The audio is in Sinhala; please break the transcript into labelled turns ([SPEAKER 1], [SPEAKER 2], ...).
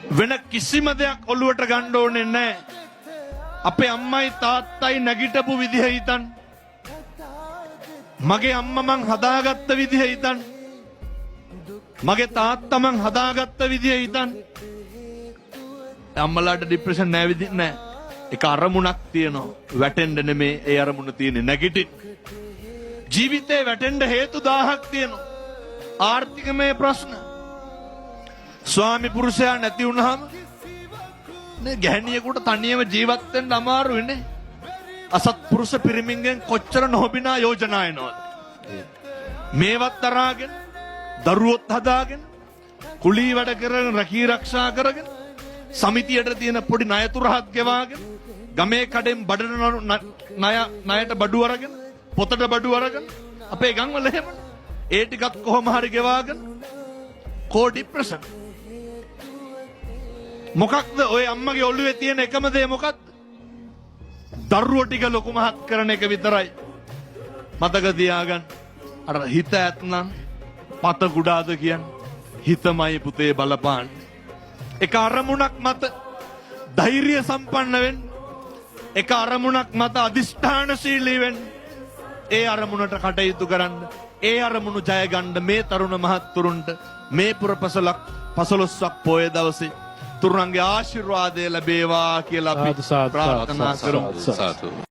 [SPEAKER 1] වෙන කිසිම දෙයක් ඔළුවට ගන්න ඕනේ නැහැ. අපේ අම්මයි තාත්තයි නැගිටපු විදිහ හිතන්න. මගේ අම්මා මං හදාගත්ත විදිහ හිතන්න. මගේ තාත්තා මං හදාගත්ත විදිහ හිතන්න. අම්මලාට ડિප්‍රෙෂන් නැහැ විදිහ නැහැ. ඒක අරමුණක් තියෙනවා. වැටෙන්න නෙමේ ඒ අරමුණ තියෙන්නේ නැගිටින්න. ජීවිතේ වැටෙන්න හේතු 1000ක් තියෙනවා. ආර්ථිකමය ප්‍රශ්න. ස්වාමි පුරුෂයා නැති වුණාම නේ ගැහණියෙකුට තනියම ජීවත් වෙන්න අමාරුයි නේ. අසත්පුරුෂ පිරිමින්ගෙන් කොච්චර නොබිනා යෝජනා එනවද? මේවත් තරහාගෙන දරුවොත් හදාගෙන කුලී වැඩ කරගෙන රැකී ආරක්ෂා කරගෙන සමිතියට තියෙන පොඩි ණය තුරහක් ගෙවාගෙන ගමේ කඩෙන් බඩට ණයට බඩු අරගෙන පොතට බඩු අරගෙන අපේ ගම්වල එහෙමනේ. ඒ ටිකත් කොහොම හරි ගෙවාගෙන කෝ ડિප්‍රෙෂන්. මොකක්ද ඔය අම්මගේ ඔළුවේ තියෙන එකම දේ මොකක්ද? දරුවෝ ටික ලොකු මහත් කරන එක විතරයි. මතක තියාගන්න. අර හිත ඇත්නම් පත කුඩාද කියන්නේ. හිතමයි පුතේ බලපාන්න. එක අරමුණක් මත ධෛර්ය සම්පන්න වෙන්න. එක අරමුණක් මත අදිෂ්ඨානශීලී වෙන්න. ඒ අරමුණට කටයුතු කරන්න. ඒ අරමුණු ජය ගන්න මේ තරුණ මහත්තුරුන්ට මේ පුරපසලක් 15ක් පොය දවසේ තුරුණන්ගේ ආශිර්වාදය ලැබේවා කියලා අපි ප්‍රාර්ථනා කරමු.